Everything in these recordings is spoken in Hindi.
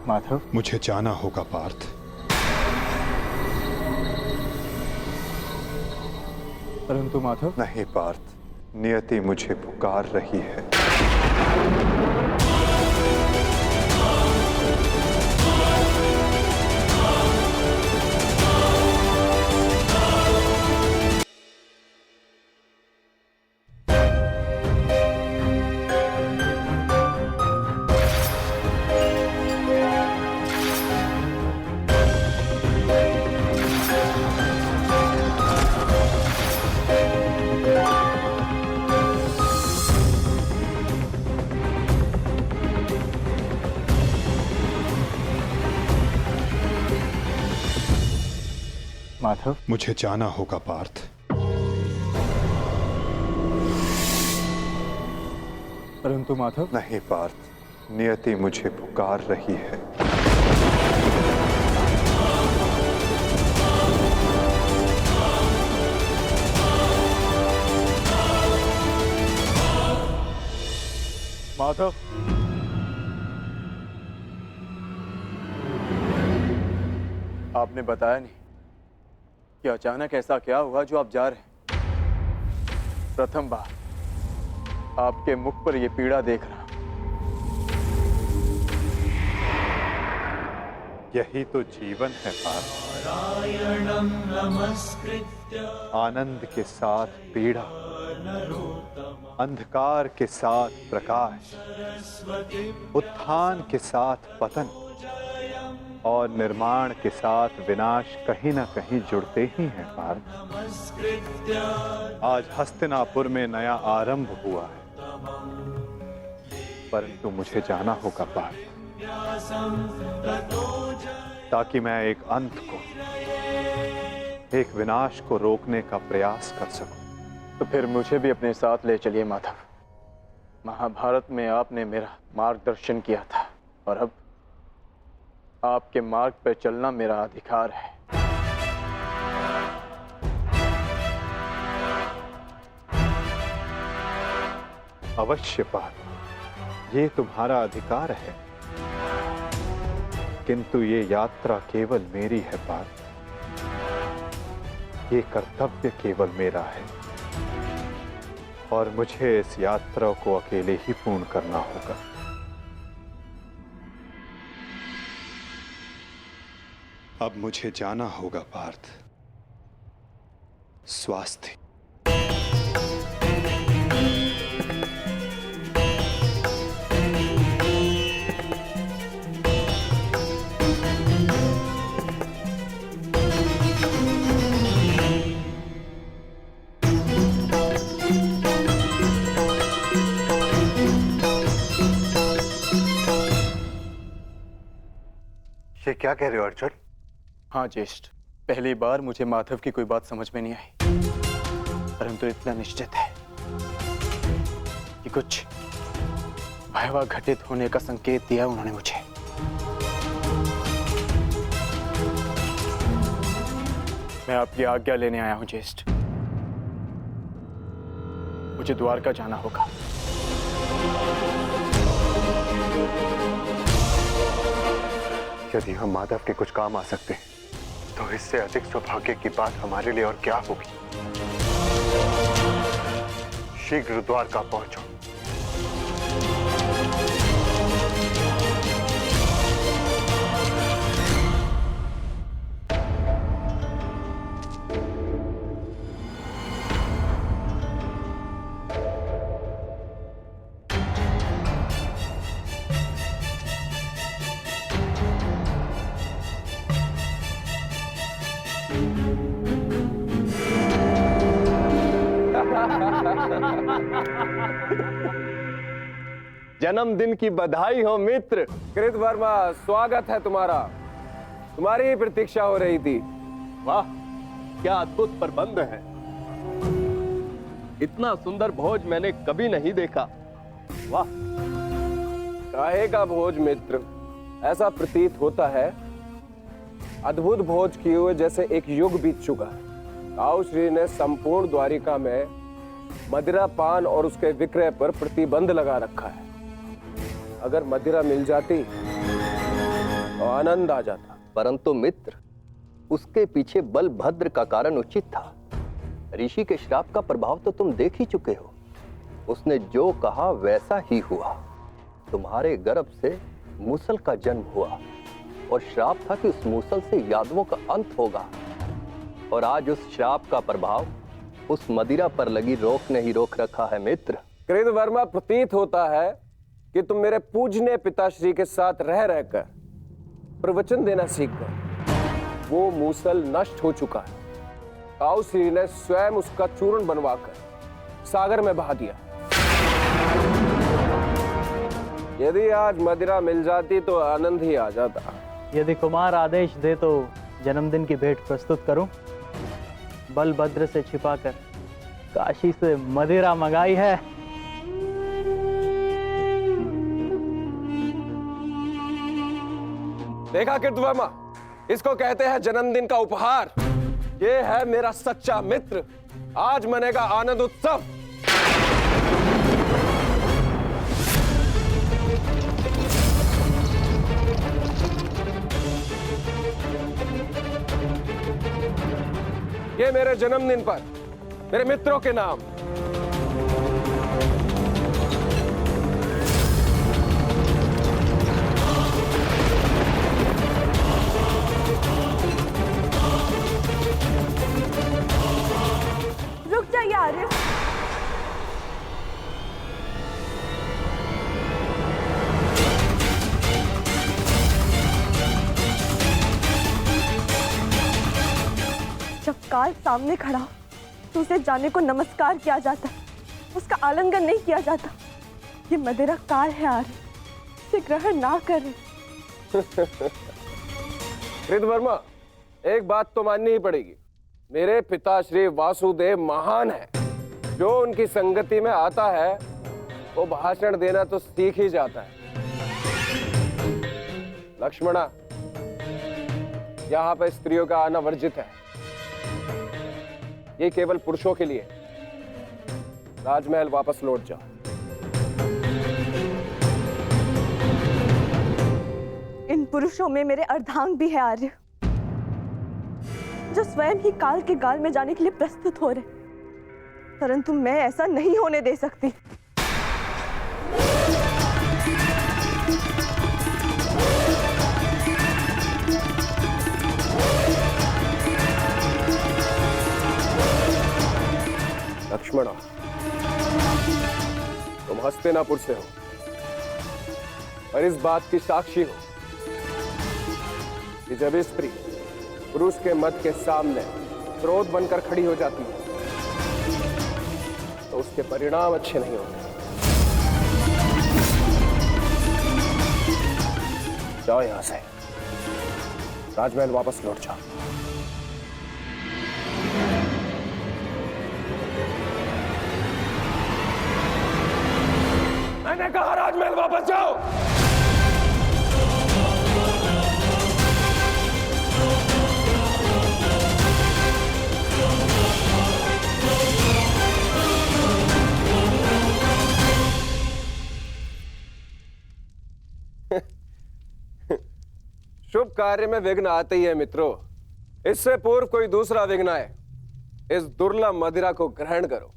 माधव, मुझे जाना होगा पार्थ। परंतु माधव। नहीं पार्थ, नियति मुझे पुकार रही है। माधव, मुझे जाना होगा पार्थ। परंतु माधव। नहीं पार्थ, नियति मुझे पुकार रही है। माधव, आपने बताया नहीं कि अचानक ऐसा क्या हुआ जो आप जा रहे हैं। प्रथम बार आपके मुख पर यह पीड़ा देख रहा। यही तो जीवन है पार्थ। आनंद के साथ पीड़ा, अंधकार के साथ प्रकाश, उत्थान के साथ पतन और निर्माण के साथ विनाश कहीं ना कहीं जुड़ते ही हैं पार्थ। आज हस्तिनापुर में नया आरंभ हुआ है, परंतु मुझे जाना होगा पार्थ, ताकि मैं एक अंत को, एक विनाश को रोकने का प्रयास कर सकूं। तो फिर मुझे भी अपने साथ ले चलिए माधव। महाभारत में आपने मेरा मार्गदर्शन किया था और अब आपके मार्ग पर चलना मेरा अधिकार है। अवश्य पार्थ, ये तुम्हारा अधिकार है, किंतु ये यात्रा केवल मेरी है पार्थ। ये कर्तव्य केवल मेरा है और मुझे इस यात्रा को अकेले ही पूर्ण करना होगा। अब मुझे जाना होगा पार्थ। स्वास्थ्य। ये क्या कह रहे हो अर्जुन? हाँ ज्येष्ठ, पहली बार मुझे माधव की कोई बात समझ में नहीं आई, परंतु इतना निश्चित है कि कुछ भयावह घटित होने का संकेत दिया उन्होंने मुझे। मैं आपकी आज्ञा लेने आया हूं ज्येष्ठ। मुझे द्वारका जाना होगा। यदि हम माधव के कुछ काम आ सकते हैं, तो इससे अधिक सौभाग्य की बात हमारे लिए और क्या होगी। शीघ्र द्वारका पहुंचो। जन्मदिन की बधाई हो मित्र। कृतवर्मा, स्वागत है तुम्हारा। तुम्हारी ही प्रतीक्षा हो रही थी। वाह, क्या अद्भुत प्रबंध है। इतना सुंदर भोज मैंने कभी नहीं देखा। वाह। काहे का भोज मित्र? ऐसा प्रतीत होता है अद्भुत भोज किए हुए जैसे एक युग बीत चुका है। ताऊ श्री ने संपूर्ण द्वारिका में मदिरा पान और उसके विक्रय पर प्रतिबंध लगा रखा है। अगर मदिरा मिल जाती तो आनंद आ जाता। परंतु मित्र, उसके पीछे बलभद्र का कारण उचित था। ऋषि के श्राप का प्रभाव तो तुम देख ही चुके हो। उसने जो कहा वैसा ही हुआ। तुम्हारे गर्भ से मूसल का जन्म हुआ और श्राप था कि उस मूसल से यादवों का अंत होगा। और आज उस श्राप का प्रभाव उस मदिरा पर लगी रोक ने ही रोक रखा है मित्र। कृतवर्मा, प्रतीत होता है कि तुम मेरे पूजनीय पिताश्री के साथ रह रहकर प्रवचन देना सीख गए। वो मूसल नष्ट हो चुका है। ताऊ श्री ने स्वयं उसका चूर्ण बनवाकर सागर में बहा दिया। यदि आज मदिरा मिल जाती तो आनंद ही आ जाता। यदि कुमार आदेश दे तो जन्मदिन की भेंट प्रस्तुत करूं। बलभद्र से छिपाकर काशी से मदिरा मंगाई है। देखा कृतवर्मा, इसको कहते हैं जन्मदिन का उपहार। ये है मेरा सच्चा मित्र। आज मनेगा आनंद उत्सव। ये मेरे जन्मदिन पर मेरे मित्रों के नाम। रुक जाइए आर्य। जब काल सामने खड़ा हो तो उसे जाने को नमस्कार किया जाता, उसका आलिंगन नहीं किया जाता। ये मदिरा काल है आर्य, इसे ग्रहण ना करें। कृतवर्मा, एक बात तो माननी ही पड़ेगी। मेरे पिताश्री वासुदेव महान है। जो उनकी संगति में आता है वो भाषण देना तो सीख ही जाता है। लक्ष्मणा, यहाँ पे स्त्रियों का आना वर्जित है। ये केवल पुरुषों के लिए। राजमहल वापस लौट जाओ। इन पुरुषों में मेरे अर्धांग भी है आर्य, जो स्वयं ही काल के गाल में जाने के लिए प्रस्तुत हो रहे। परंतु मैं ऐसा नहीं होने दे सकती। लक्ष्मणा, तुम हस्तिनापुर से हो और इस बात की साक्षी हो कि जब स्त्री पुरुष के मत के सामने क्रोध बनकर खड़ी हो जाती है तो उसके परिणाम अच्छे नहीं होते। जाओ यहां से, राजमहल वापस लौट जाओ। मैंने कहा राजमहल वापस जाओ। शुभ कार्य में विघ्न आते ही है मित्रों। इससे पूर्व कोई दूसरा विघ्न आए, इस दुर्लभ मदिरा को ग्रहण करो।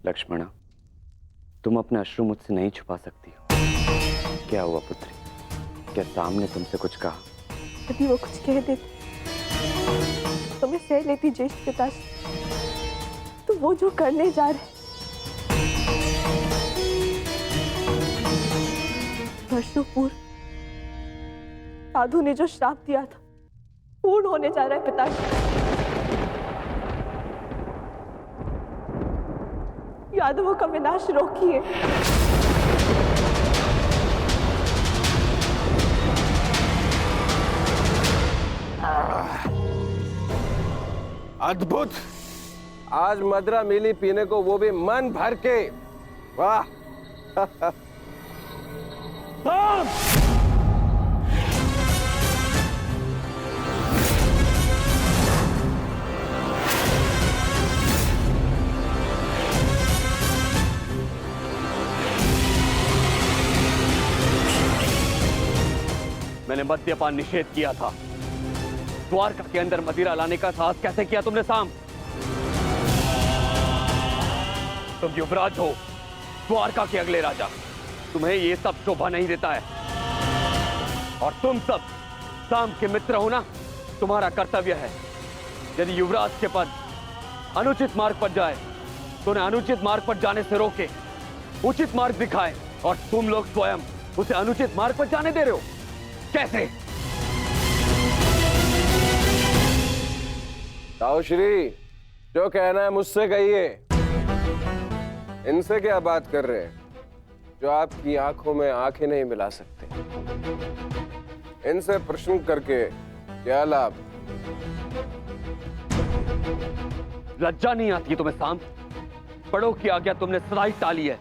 लक्ष्मणा, तुम अपने अश्रु मुझसे नहीं छुपा सकती हो। क्या हुआ पुत्री? क्या सामने तुमसे कुछ कहा? यदि वो कुछ कह देती तो मैं सह लेती ज्येष्ठ पिताश्री। तो वो जो करने जा रहे, वर्षों पूर्व साधु ने जो श्राप दिया था पूर्ण होने जा रहा है पिताश्री। यादवों का विनाश रोकिए। अद्भुत! आज मदिरा मिली पीने को, वो भी मन भर के। वाह! मैंने मद्यपान निषेध किया था। द्वारका के अंदर मदिरा लाने का साहस कैसे किया तुमने साम? तुम युवराज हो, द्वारका के अगले राजा, तुम्हें ये सब शोभा नहीं देता है। और तुम सब साम के मित्र हो ना, तुम्हारा कर्तव्य है यदि युवराज के पद अनुचित मार्ग पर जाए तो उन्हें अनुचित मार्ग पर जाने से रोके, उचित मार्ग दिखाए। और तुम लोग स्वयं उसे अनुचित मार्ग पर जाने दे रहे हो, कैसे? ताऊश्री, जो कहना है मुझसे कहिए। इनसे क्या बात कर रहे हैं जो आपकी आंखों में आंखें नहीं मिला सकते? इनसे प्रश्न करके क्या लाभ? लज्जा नहीं आती तुम्हें साम? बड़ों की आज्ञा तुमने सदाई टाली है,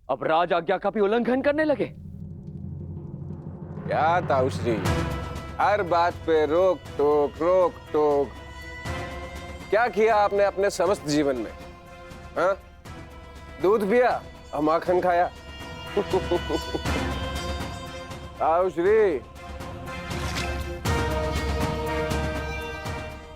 अब राज आज्ञा का भी उल्लंघन करने लगे। क्या ताऊश्री, हर बात पे रोक टोक। क्या किया आपने अपने समस्त जीवन में? हाँ? दूध पिया और माखन खाया? ताऊश्री,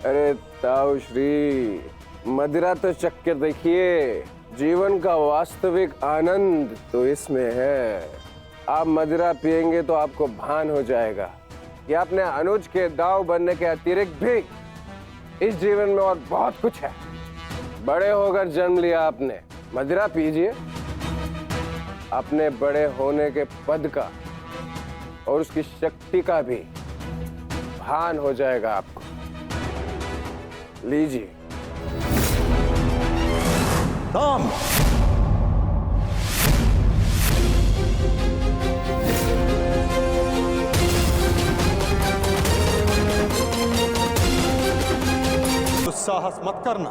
अरे ताऊश्री, मदिरा तो चक्कर देखिए, जीवन का वास्तविक आनंद तो इसमें है। आप मदिरा पिएंगे तो आपको भान हो जाएगा कि अपने अनुज के दाव बनने के अतिरिक्त भी इस जीवन में और बहुत कुछ है। बड़े होकर जन्म लिया आपने, मदिरा पीजिए, अपने बड़े होने के पद का और उसकी शक्ति का भी भान हो जाएगा आपको। लीजिए। साम, साहस मत करना।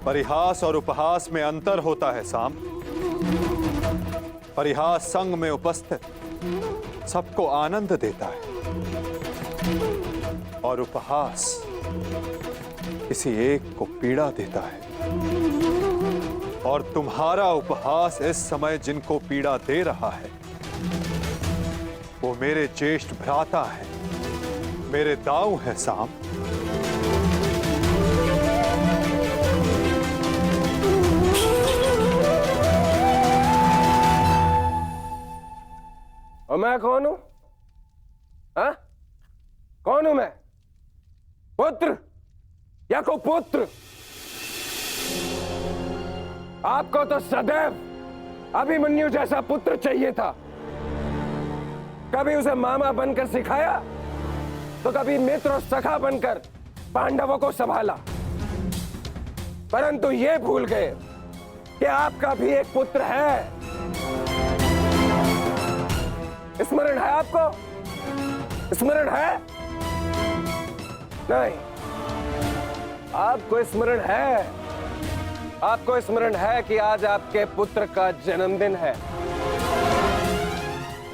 परिहास और उपहास में अंतर होता है साम। परिहास संग में उपस्थित सबको आनंद देता है और उपहास किसी एक को पीड़ा देता है। और तुम्हारा उपहास इस समय जिनको पीड़ा दे रहा है वो मेरे ज्येष्ठ भ्राता है, मेरे दाऊ है साम। और मैं कौन हूं? हाँ? कौन हूं मैं? पुत्र या कुपुत्र? आपको तो सदैव अभिमन्यु जैसा पुत्र चाहिए था। कभी उसे मामा बनकर सिखाया तो कभी मित्र और सखा बनकर पांडवों को संभाला, परंतु ये भूल गए कि आपका भी एक पुत्र है। स्मरण है आपको? स्मरण है? नहीं, आपको स्मरण है। आपको स्मरण है कि आज आपके पुत्र का जन्मदिन है,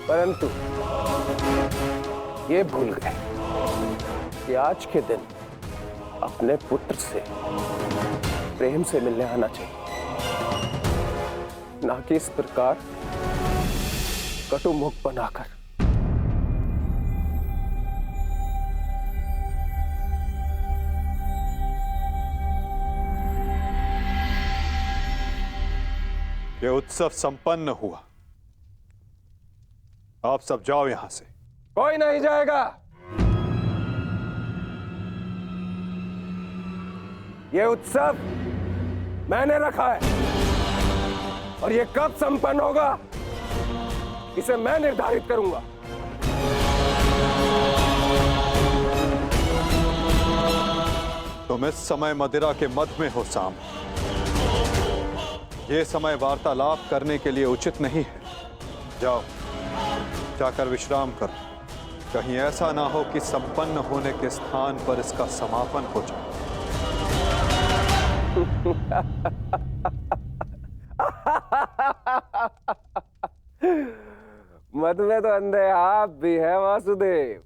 परंतु ये भूल गए कि आज के दिन अपने पुत्र से प्रेम से मिलने आना चाहिए, ना कि इस प्रकार कटु मुख बनाकर। ये उत्सव संपन्न हुआ, आप सब जाओ यहां से। कोई नहीं जाएगा। ये उत्सव मैंने रखा है और ये कब संपन्न होगा इसे मैं निर्धारित करूंगा। तुम इस समय मदिरा के मध में हो साम। ये समय वार्तालाप करने के लिए उचित नहीं है। जाओ, जाकर विश्राम करो। कहीं ऐसा ना हो कि संपन्न होने के स्थान पर इसका समापन हो जाए। मत में तो अंधे आप भी है वासुदेव।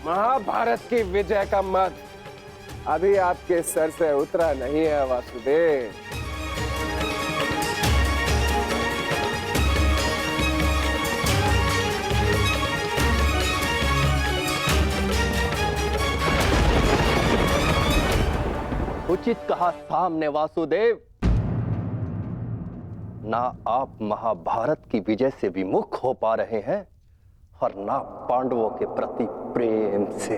महाभारत की विजय का मद अभी आपके सर से उतरा नहीं है वासुदेव। उचित कहा सामने वासुदेव। ना आप महाभारत की विजय से विमुख हो पा रहे हैं और ना पांडवों के प्रति प्रेम से।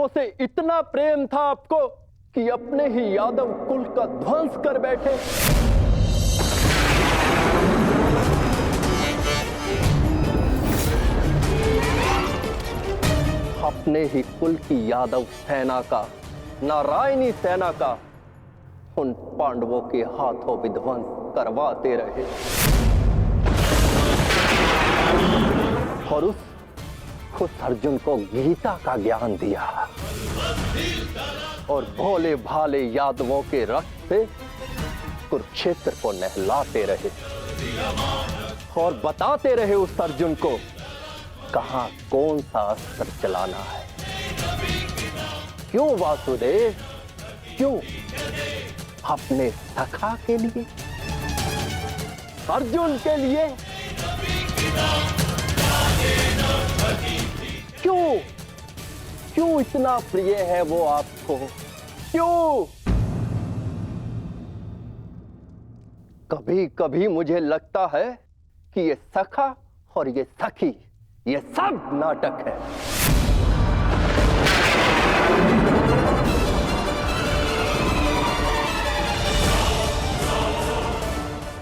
उसे इतना प्रेम था आपको कि अपने ही यादव कुल का ध्वंस कर बैठे। अपने ही कुल की यादव सेना का, नारायणी सेना का उन पांडवों के हाथों विध्वंस करवाते रहे और उस अर्जुन को गीता का ज्ञान दिया और भोले भाले यादवों के रक्त से कुरुक्षेत्र को नहलाते रहे और बताते रहे उस अर्जुन को कहां कौन सा अस्त्र चलाना है। क्यों वासुदेव, क्यों? अपने सखा के लिए, अर्जुन के लिए? क्यों क्यों इतना प्रिय है वो आपको? क्यों? कभी कभी मुझे लगता है कि ये सखा और ये सखी, ये सब नाटक है।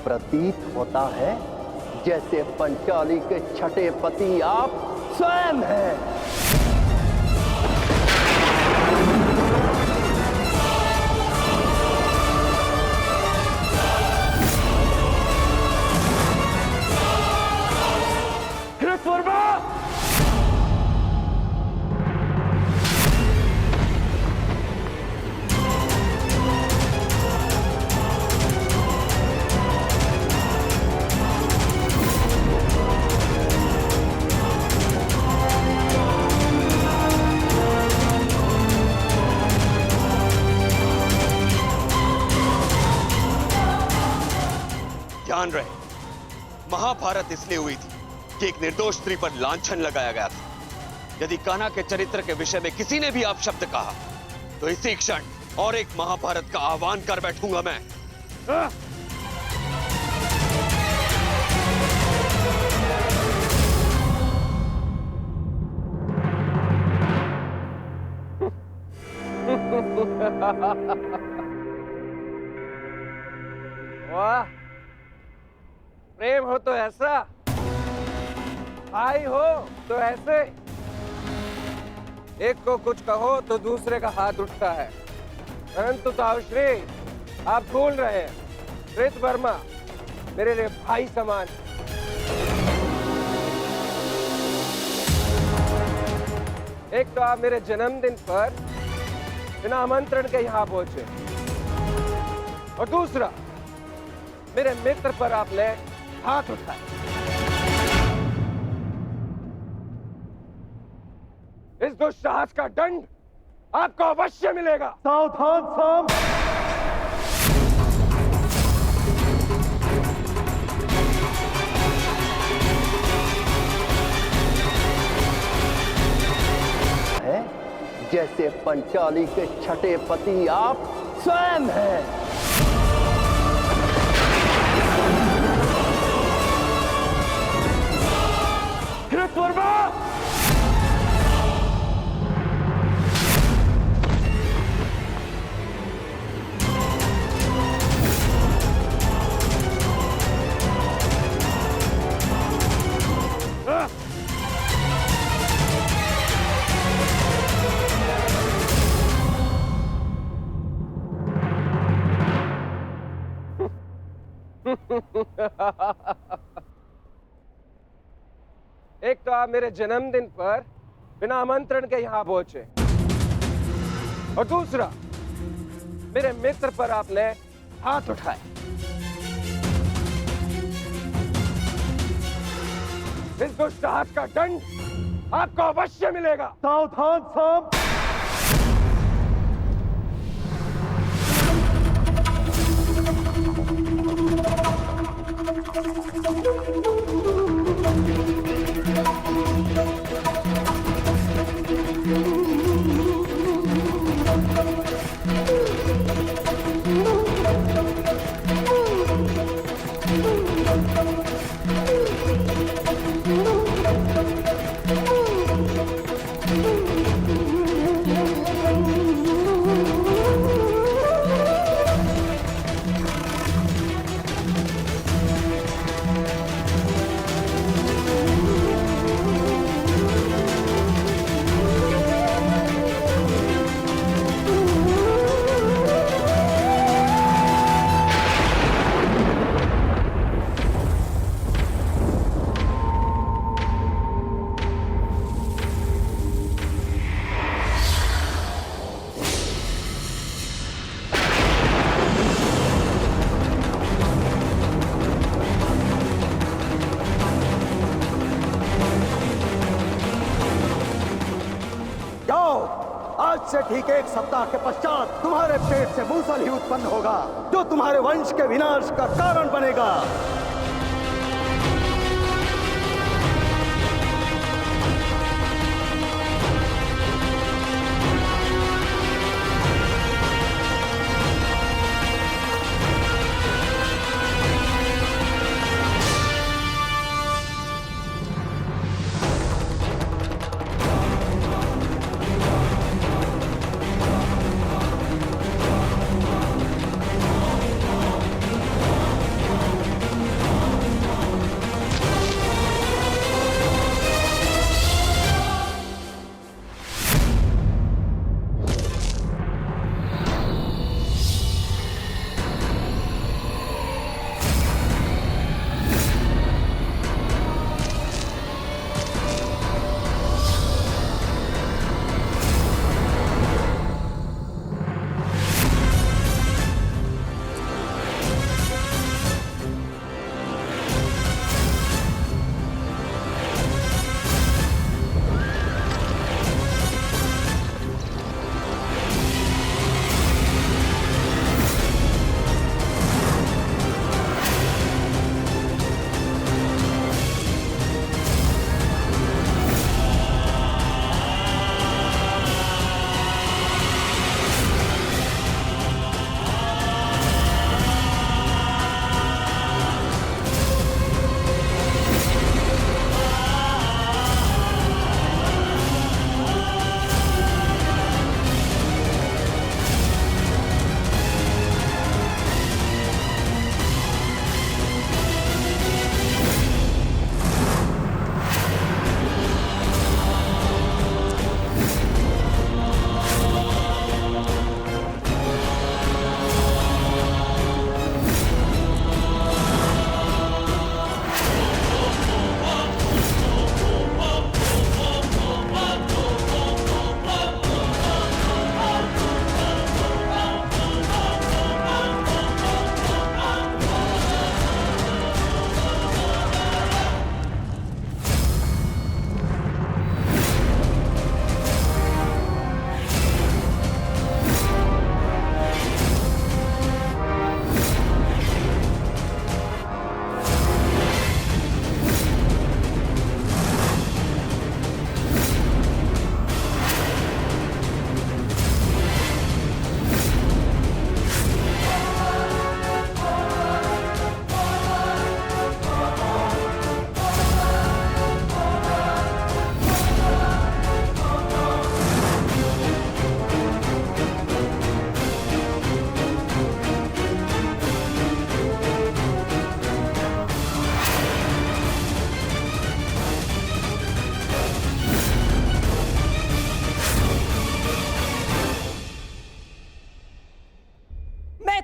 प्रतीत होता है जैसे पंचाली के छठे पति आप स्वयं हैं। ध्यान रहे, महाभारत इसलिए हुई थी कि एक निर्दोष स्त्री पर लांछन लगाया गया था। यदि कान्हा के चरित्र के विषय में किसी ने भी अपशब्द कहा तो इसी क्षण और एक महाभारत का आह्वान कर बैठूंगा मैं। वाह, प्रेम हो तो ऐसा, भाई हो तो ऐसे। एक को कुछ कहो तो दूसरे का हाथ उठता है। परंतु ताउश्री, आप भूल रहे हैं, कृतवर्मा मेरे लिए भाई समान। एक तो आप मेरे जन्मदिन पर बिना आमंत्रण के यहां पहुंचे और दूसरा मेरे मित्र पर आपने हाथ उठाया। इस दुस्साहस का दंड आपको अवश्य मिलेगा। सावधान साम। है जैसे पंचाली के छठे पति आप स्वयं हैं। कृतवर्मा, एक तो आप मेरे जन्मदिन पर बिना आमंत्रण के यहां पहुंचे और दूसरा मेरे मित्र पर आपने हाथ उठाए। इस दुष्ट हाथ का दंड आपको अवश्य मिलेगा। सावधान सांप। आज से ठीक 1 सप्ताह के पश्चात तुम्हारे पेट से मूसल ही उत्पन्न होगा, जो तुम्हारे वंश के विनाश का कारण बनेगा।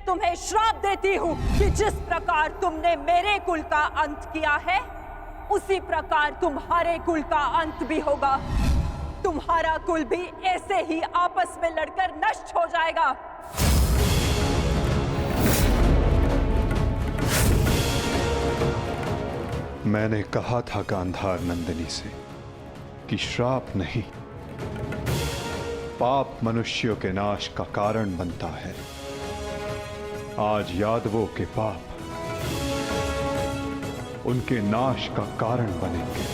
तुम्हें श्राप देती हूँ कि जिस प्रकार तुमने मेरे कुल का अंत किया है, उसी प्रकार तुम्हारे कुल का अंत भी होगा। तुम्हारा कुल भी ऐसे ही आपस में लड़कर नष्ट हो जाएगा। मैंने कहा था गांधार नंदिनी से कि श्राप नहीं, पाप मनुष्यों के नाश का कारण बनता है। आज यादवों के पाप उनके नाश का कारण बनेंगे।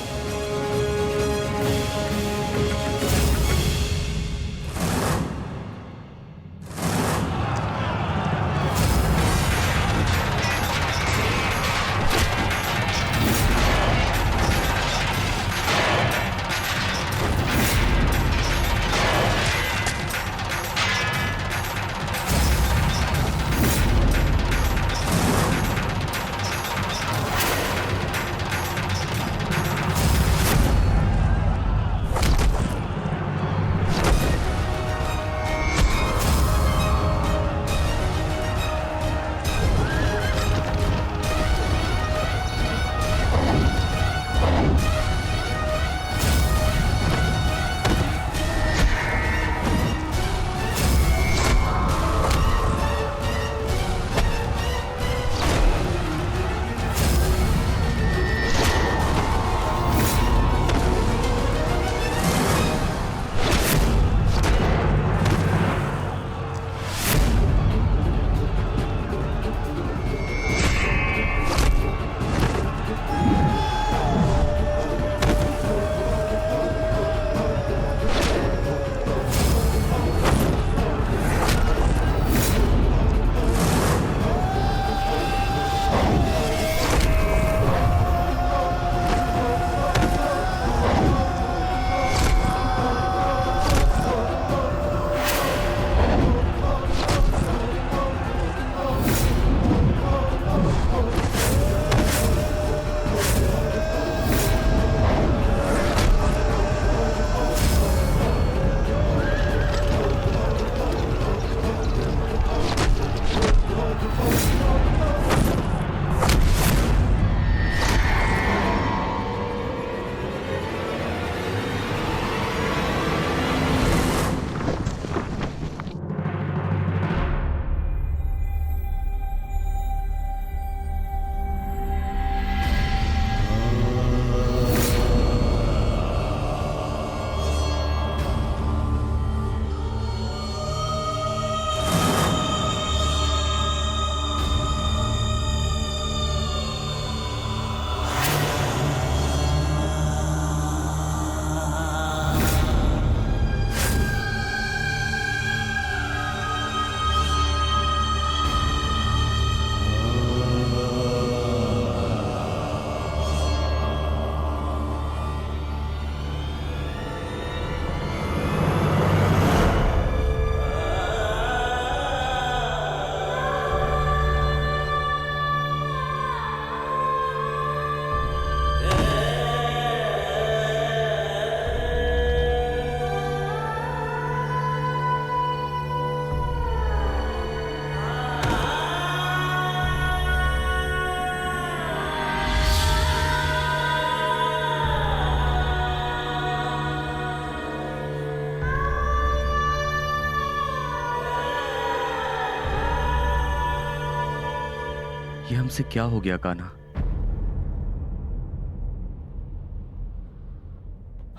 ये हमसे क्या हो गया कान्हा?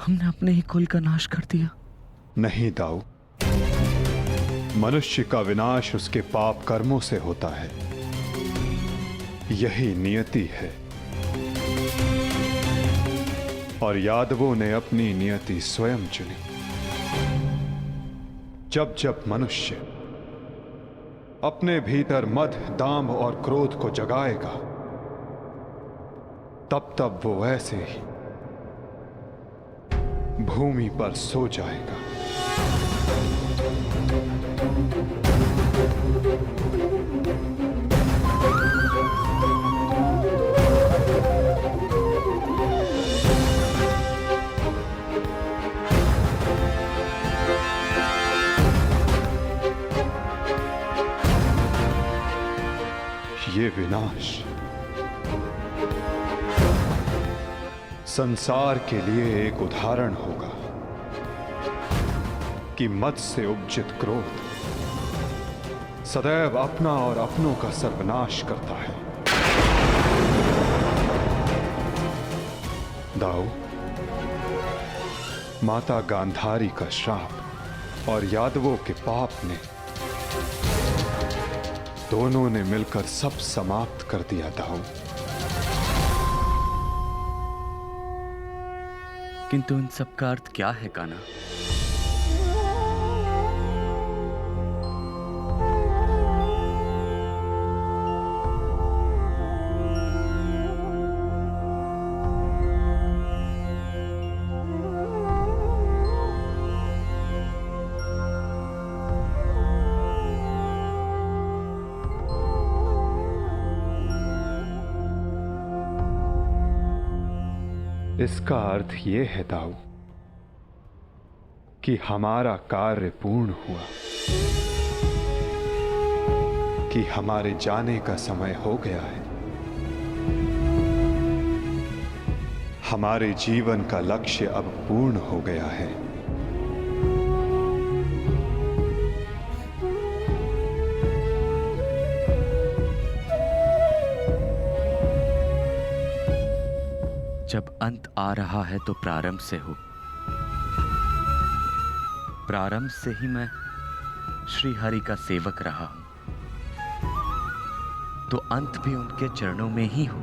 हमने अपने ही कुल का नाश कर दिया। नहीं दाऊ, मनुष्य का विनाश उसके पाप कर्मों से होता है। यही नियति है और यादवों ने अपनी नियति स्वयं चुनी। जब जब मनुष्य अपने भीतर मद, दांभ और क्रोध को जगाएगा, तब तब वो ऐसे ही भूमि पर सो जाएगा। ये विनाश संसार के लिए एक उदाहरण होगा कि मद से उपजित क्रोध सदैव अपना और अपनों का सर्वनाश करता है। दाऊ, माता गांधारी का श्राप और यादवों के पाप ने दोनों ने मिलकर सब समाप्त कर दिया दाऊ। किंतु इन सब का अर्थ क्या है कान्हा? इसका अर्थ यह है दाऊ कि हमारा कार्य पूर्ण हुआ, कि हमारे जाने का समय हो गया है। हमारे जीवन का लक्ष्य अब पूर्ण हो गया है। जब अंत आ रहा है तो प्रारंभ से हो। प्रारंभ से ही मैं श्री हरि का सेवक रहा हूं, तो अंत भी उनके चरणों में ही हो।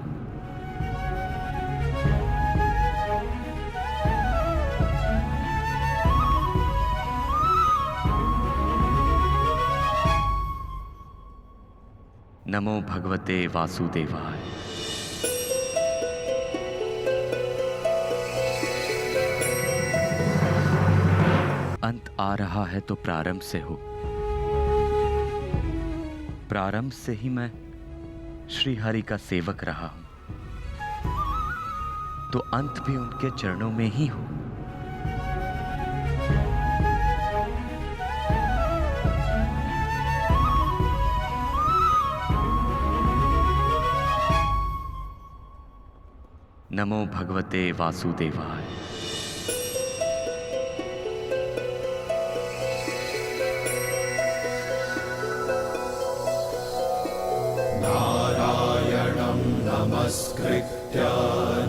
नमो भगवते वासुदेवाय। अंत आ रहा है तो प्रारंभ से हो। प्रारंभ से ही मैं श्री हरि का सेवक रहा हूं, तो अंत भी उनके चरणों में ही हो। नमो भगवते वासुदेवाय। नमस्कृत्य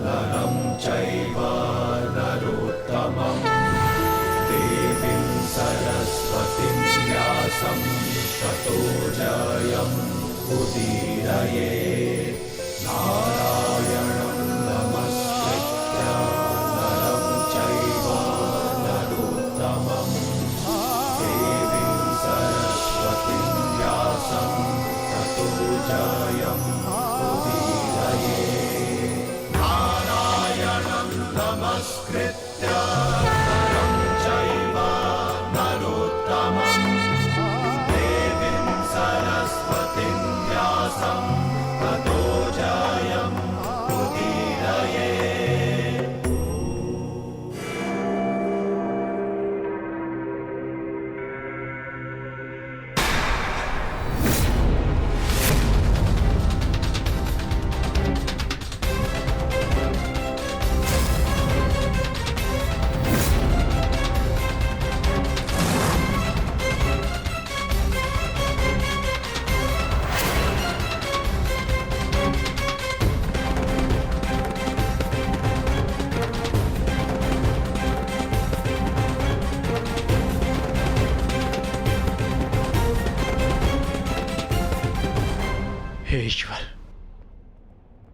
नरं चैव नरोत्तमं देवीं सरस्वतीं व्यासं ततो जयम् उदीरयेत्। नारायणं नमस्कृत्य नरं चैव नरोत्तमं देवीं सरस्वतीं व्यासं ततो जयम् नमस्कृत्य नरं चैव नरोत्तमं देवीं सरस्वतीं व्यासं ततो जयम् उदीरयेत्। हे ईश्वर,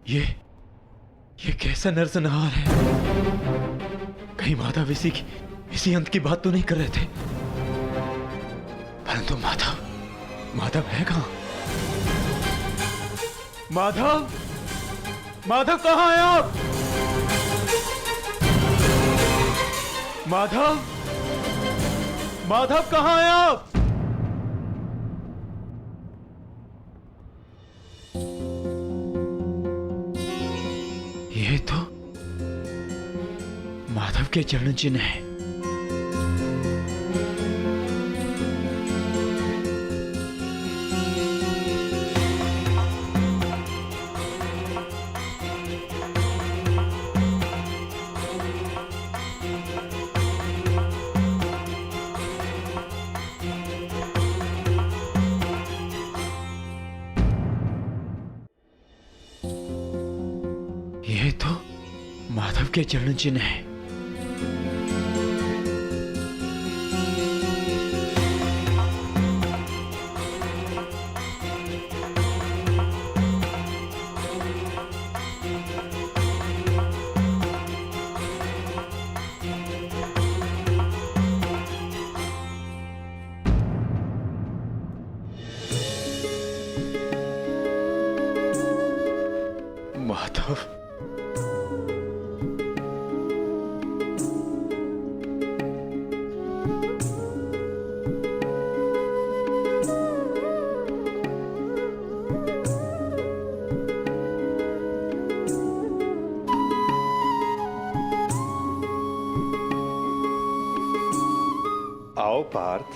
ये कैसा नरसंहार है? कहीं माधव इसी अंत की बात तो नहीं कर रहे थे? परंतु माधव है कहां? माधव कहां है आप? माधव कहां है आप? ये तो माधव के चरण चिन्ह है। माधव के चरण चिन्ह है। माधव, आओ पार्थ,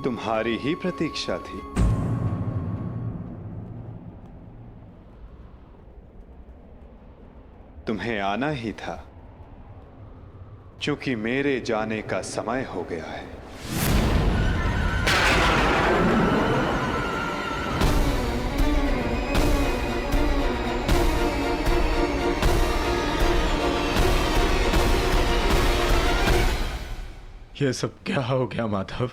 तुम्हारी ही प्रतीक्षा थी। तुम्हें आना ही था, क्योंकि मेरे जाने का समय हो गया है। ये सब क्या हो गया माधव?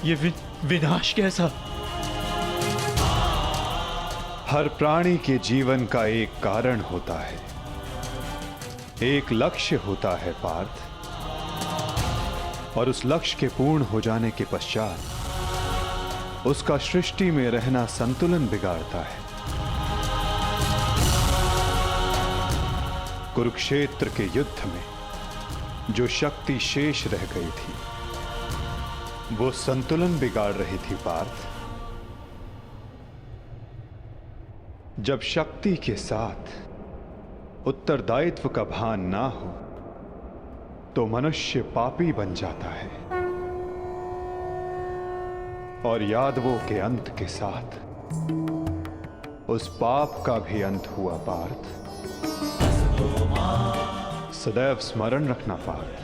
ये विनाश कैसा? हर प्राणी के जीवन का एक कारण होता है, एक लक्ष्य होता है पार्थ, और उस लक्ष्य के पूर्ण हो जाने के पश्चात उसका सृष्टि में रहना संतुलन बिगाड़ता है। कुरुक्षेत्र के युद्ध में जो शक्ति शेष रह गई थी, वो संतुलन बिगाड़ रही थी पार्थ। जब शक्ति के साथ उत्तरदायित्व का भान ना हो तो मनुष्य पापी बन जाता है, और यादवों के अंत के साथ उस पाप का भी अंत हुआ पार्थ। सदैव स्मरण रखना पार्थ,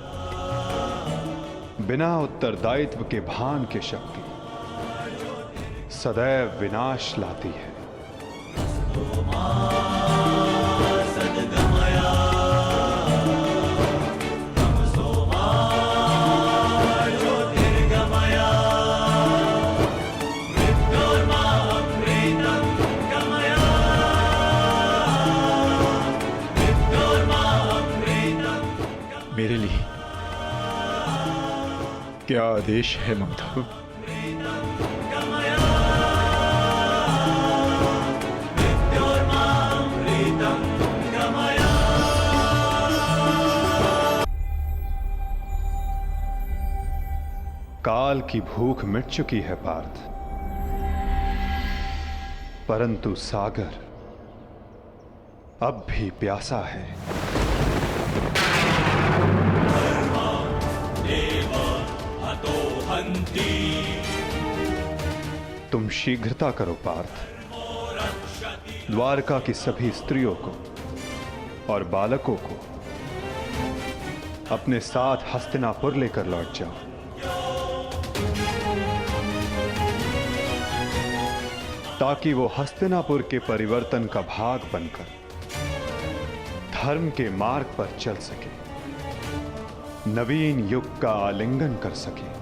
बिना उत्तरदायित्व के भान के शक्ति सदैव विनाश लाती है। मेरे लिए क्या आदेश है माधव? काल की भूख मिट चुकी है पार्थ, परंतु सागर अब भी प्यासा है। तुम शीघ्रता करो पार्थ, द्वारका की सभी स्त्रियों को और बालकों को अपने साथ हस्तिनापुर लेकर लौट जाओ। ताकि वो हस्तिनापुर के परिवर्तन का भाग बनकर धर्म के मार्ग पर चल सके, नवीन युग का आलिंगन कर सके।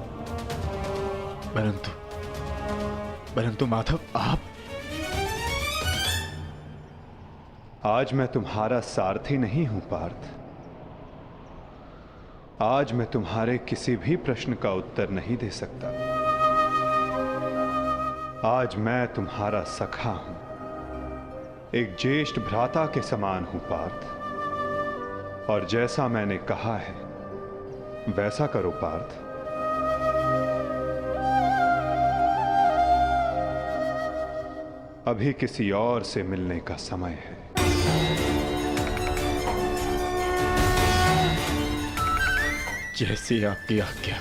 परंतु माधव, आप? आज मैं तुम्हारा सारथी नहीं हूं पार्थ। आज मैं तुम्हारे किसी भी प्रश्न का उत्तर नहीं दे सकता। आज मैं तुम्हारा सखा हूं, एक ज्येष्ठ भ्राता के समान हूं पार्थ, और जैसा मैंने कहा है वैसा करो पार्थ। अभी किसी और से मिलने का समय है। जैसी आपकी आज्ञा।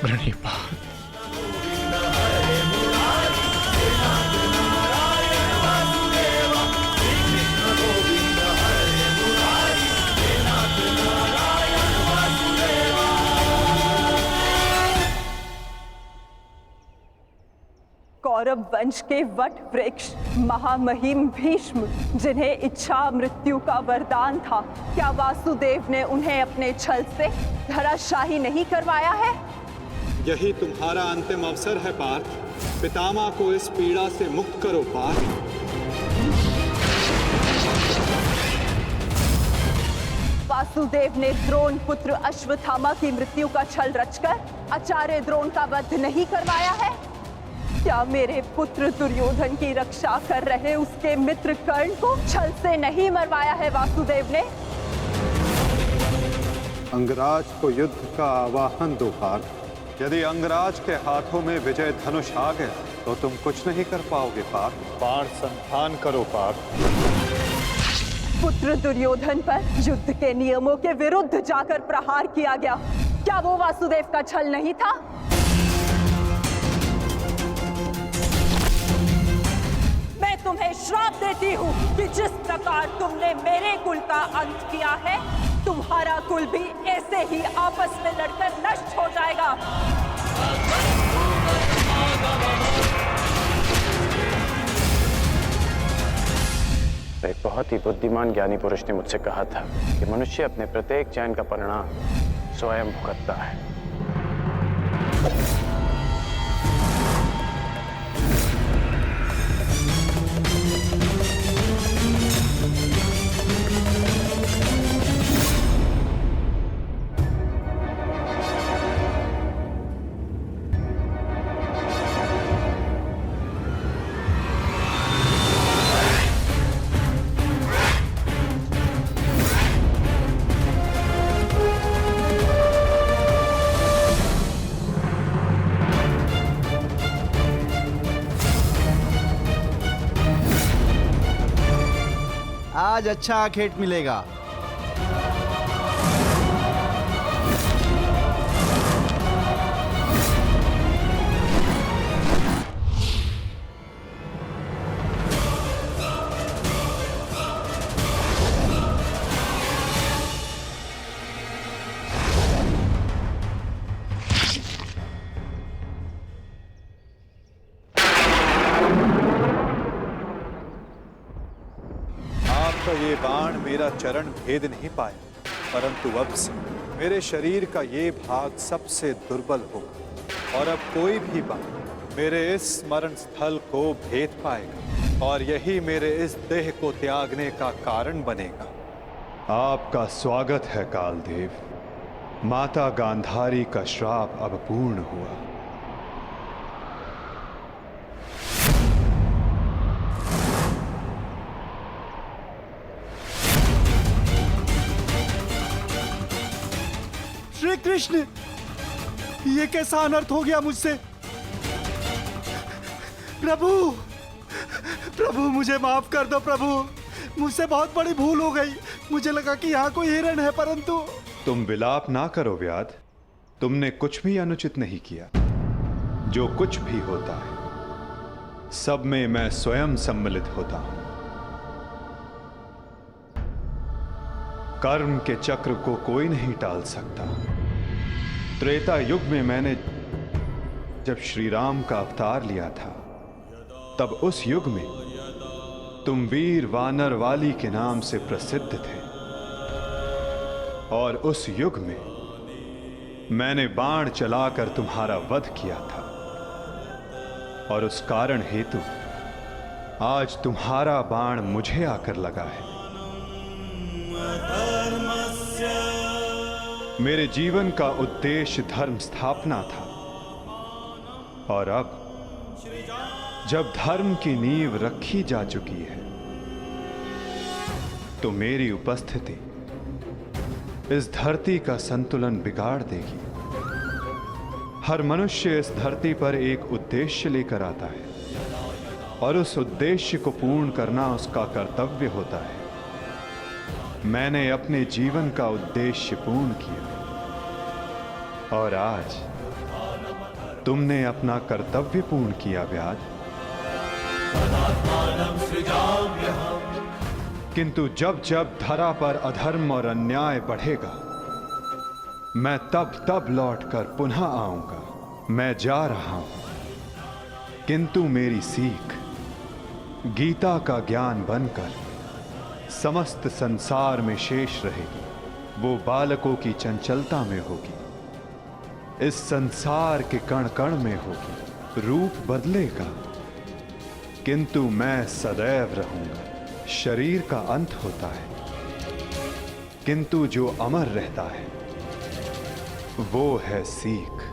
प्रणिपात। कौरव वंश के वट वृक्ष महामहिम भीष्म, जिन्हें इच्छा मृत्यु का वरदान था, क्या वासुदेव ने उन्हें अपने छल से धराशाही नहीं करवाया है? यही तुम्हारा अंतिम अवसर है पार्थ। पितामह को इस पीड़ा से मुक्त करो पार्थ। वासुदेव ने द्रोण पुत्र अश्वत्थामा की मृत्यु का छल रचकर आचार्य द्रोण का वध नहीं करवाया है? क्या मेरे पुत्र दुर्योधन की रक्षा कर रहे उसके मित्र कर्ण को छल से नहीं मरवाया है वासुदेव ने? अंगराज को युद्ध का आवाहन दो पार्थ। यदि अंगराज के हाथों में विजय धनुष आ गया तो तुम कुछ नहीं कर पाओगे पार्थ। बाण संधान करो पार्थ। पुत्र दुर्योधन पर युद्ध के नियमों के विरुद्ध जाकर प्रहार किया गया, क्या वो वासुदेव का छल नहीं था? मैं तुम्हें श्राप देती हूँ कि जिस प्रकार तुमने मेरे कुल का अंत किया है, तुम्हारा कुल भी ऐसे ही आपस में लड़कर नष्ट हो जाएगा। एक बहुत ही बुद्धिमान ज्ञानी पुरुष ने मुझसे कहा था कि मनुष्य अपने प्रत्येक चयन का परिणाम स्वयं भुगतता है। आज अच्छा खेत मिलेगा। ये बाण मेरा चरण भेद नहीं पाया, परंतु अब से मेरे शरीर का ये भाग सबसे दुर्बल होगा और अब कोई भी बाण मेरे इस स्मरण स्थल को भेद पाएगा और यही मेरे इस देह को त्यागने का कारण बनेगा। आपका स्वागत है कालदेव। माता गांधारी का श्राप अब पूर्ण हुआ। श्री कृष्ण, ये कैसा अनर्थ हो गया मुझसे? प्रभु, प्रभु मुझे माफ कर दो प्रभु, मुझसे बहुत बड़ी भूल हो गई। मुझे लगा कि यहाँ कोई हिरण है, परंतु। तुम विलाप ना करो व्याध, तुमने कुछ भी अनुचित नहीं किया। जो कुछ भी होता है सब में मैं स्वयं सम्मिलित होता हूं। कर्म के चक्र को कोई नहीं टाल सकता। त्रेता युग में मैंने जब श्री राम का अवतार लिया था, तब उस युग में तुम वीर वानर वाली के नाम से प्रसिद्ध थे और उस युग में मैंने बाण चलाकर तुम्हारा वध किया था और उस कारण हेतु आज तुम्हारा बाण मुझे आकर लगा है। मेरे जीवन का उद्देश्य धर्म स्थापना था और अब जब धर्म की नींव रखी जा चुकी है तो मेरी उपस्थिति इस धरती का संतुलन बिगाड़ देगी। हर मनुष्य इस धरती पर एक उद्देश्य लेकर आता है और उस उद्देश्य को पूर्ण करना उसका कर्तव्य होता है। मैंने अपने जीवन का उद्देश्य पूर्ण किया और आज तुमने अपना कर्तव्य पूर्ण किया व्याध, किंतु जब जब धरा पर अधर्म और अन्याय बढ़ेगा, मैं तब तब लौटकर पुनः आऊंगा। मैं जा रहा हूं, किंतु मेरी सीख गीता का ज्ञान बनकर समस्त संसार में शेष रहेगी। वो बालकों की चंचलता में होगी, इस संसार के कण कण में होगी। रूप बदलेगा, किंतु मैं सदैव रहूंगा। शरीर का अंत होता है, किंतु जो अमर रहता है वो है सीख।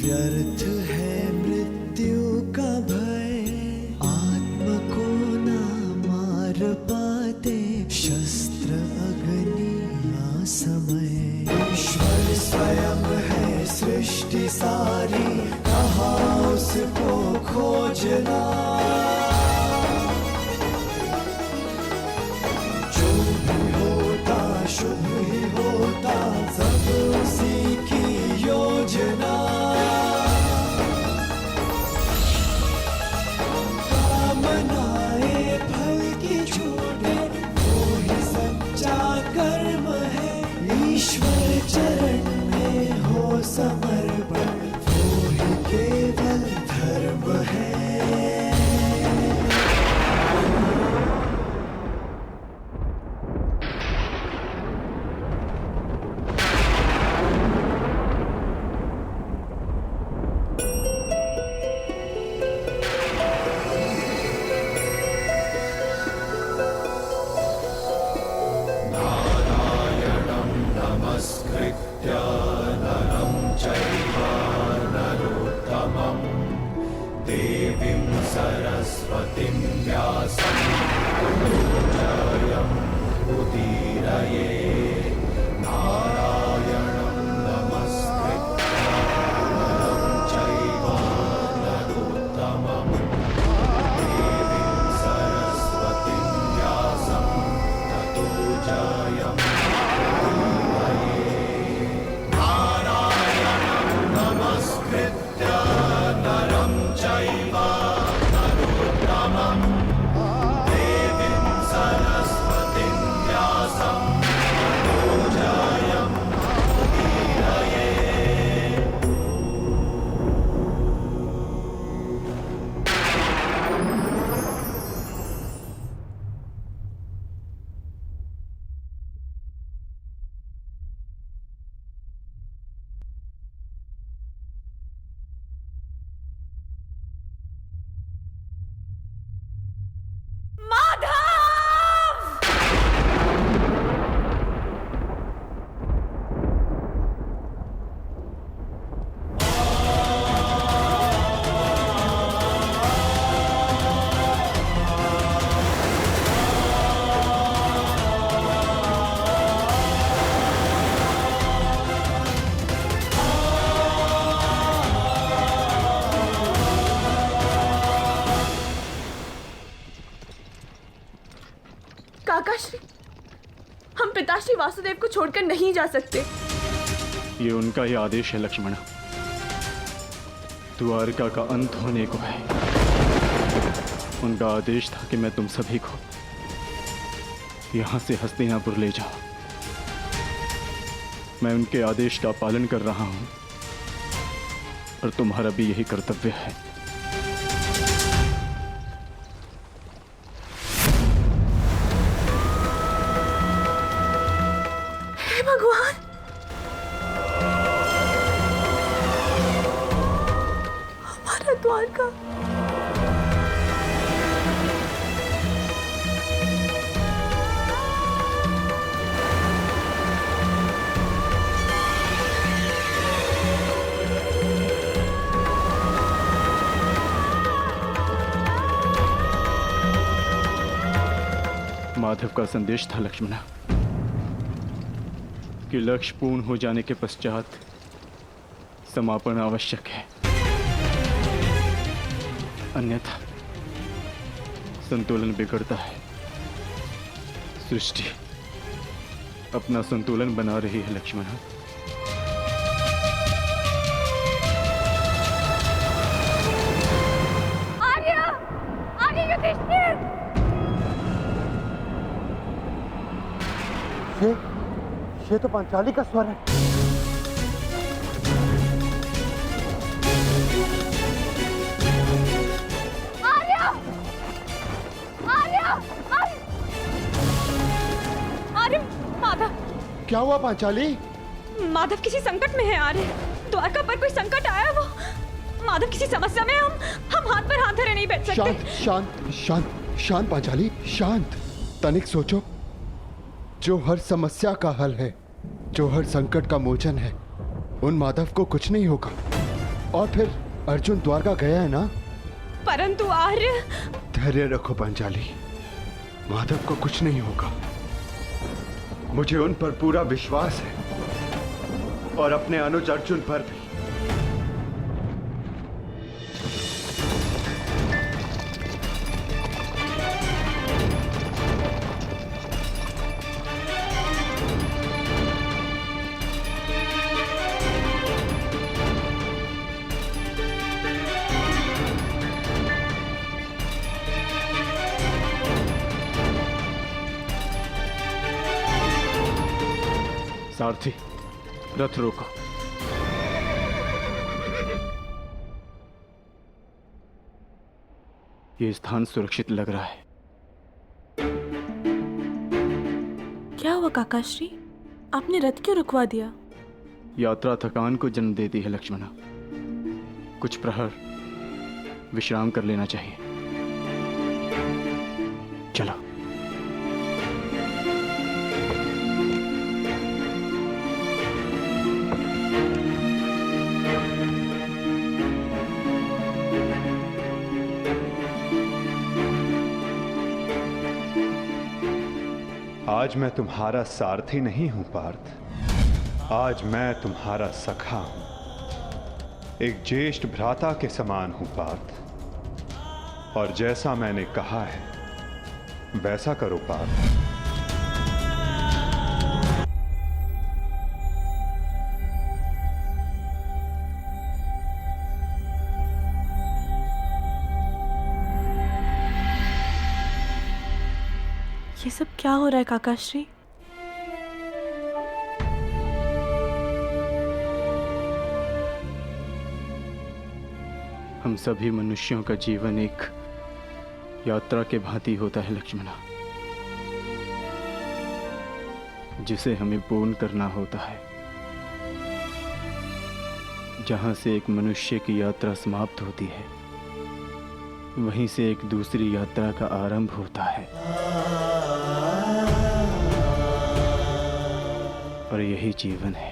व्यर्थ है मृत्यु का भय, आत्म को ना मार पाते शस्त्र अग्नि ना समय। ईश्वर स्वयं है सृष्टि सारी, कहाँ उसको खोजना। जो भी होता शुभ ही होता, सब उसी की योजना। कामनाएं फल की छूटे, वो ही सच्चा कर्म है। ईश्वर चरण में हो समर्पण, वो ही केवल धर्म है। काकाश्री, हम पिताश्री वासुदेव को छोड़कर नहीं जा सकते। ये उनका ही आदेश है लक्ष्मणा। द्वारका का अंत होने को है। उनका आदेश था कि मैं तुम सभी को यहां से हस्तिनापुर ले जाऊं। मैं उनके आदेश का पालन कर रहा हूं और तुम्हारा भी यही कर्तव्य है। भगवान, हमारा द्वारका माधव का संदेश था लक्ष्मणा कि लक्ष्य पूर्ण हो जाने के पश्चात समापन आवश्यक है, अन्यथा संतुलन बिगड़ता है। सृष्टि अपना संतुलन बना रही है लक्ष्मणा। ये तो पांचाली का स्वर है। आर्या! आर्या! आर्य! माधव! क्या हुआ पांचाली? माधव किसी संकट में है आर्य। द्वारका पर कोई संकट आया वो। माधव किसी समस्या में, हम हाथ पर हाथ धरे नहीं बैठ सकते। शांत शांत शांत शांत पांचाली, शांत। तनिक सोचो, जो हर समस्या का हल है, जो हर संकट का मोचन है, उन माधव को कुछ नहीं होगा। और फिर अर्जुन द्वारका गया है ना। परंतु आर्य। धैर्य रखो पांचाली, माधव को कुछ नहीं होगा। मुझे उन पर पूरा विश्वास है और अपने अनुज अर्जुन पर भी। सारथी, रथ रोको। ये स्थान सुरक्षित लग रहा है। क्या हुआ काकाश्री? आपने रथ क्यों रुकवा दिया? यात्रा थकान को जन्म देती है लक्ष्मणा। कुछ प्रहर विश्राम कर लेना चाहिए। चलो। आज मैं तुम्हारा सारथी नहीं हूं पार्थ, आज मैं तुम्हारा सखा हूं। एक ज्येष्ठ भ्राता के समान हूं पार्थ, और जैसा मैंने कहा है वैसा करो पार्थ। ये सब क्या हो रहा है काकाश्री? हम सभी मनुष्यों का जीवन एक यात्रा के भांति होता है लक्ष्मणा, जिसे हमें पूर्ण करना होता है। जहां से एक मनुष्य की यात्रा समाप्त होती है, वहीं से एक दूसरी यात्रा का आरंभ होता है। और यही जीवन है।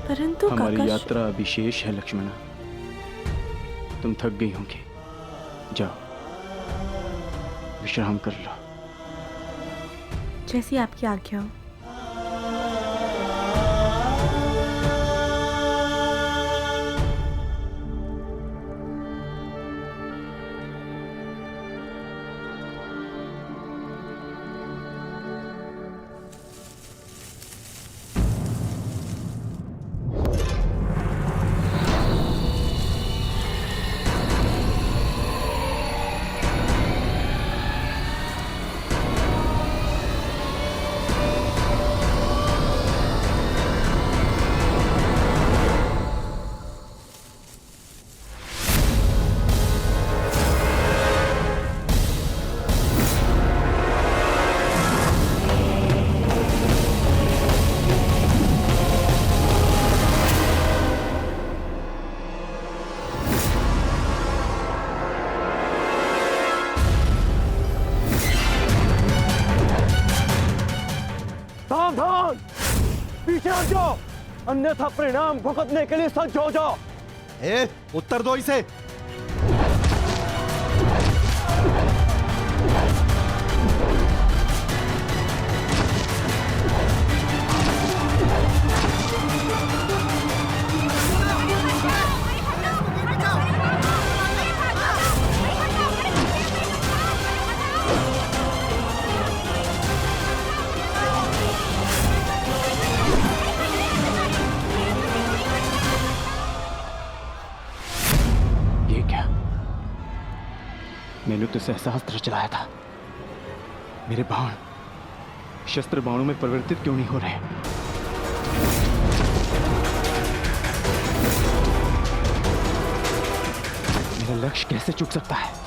परंतु हमारी यात्रा अभी शेष है लक्ष्मणा। तुम थक गई होंगी, जाओ विश्राम कर लो। जैसी आपकी आज्ञा हो। सावधान, पीछे हट जाओ, अन्यथा परिणाम भुगतने के लिए सज्ज हो जाओ। उत्तर दो इसे। युद्ध से सहस्त्र चलाया था, मेरे बाण शस्त्र बाणों में परिवर्तित क्यों नहीं हो रहे? मेरा लक्ष्य कैसे चूक सकता है?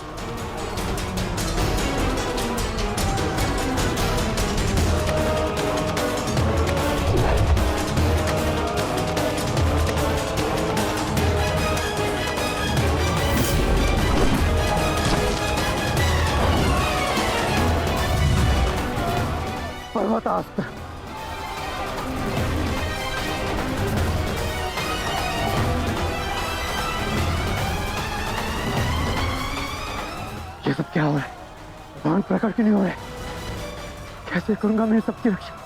पर्वतास्त्र। ये सब क्या हो रहा है? बाण प्रकट क्यों नहीं हो रहे? कैसे करूंगा मैं सबकी रक्षा?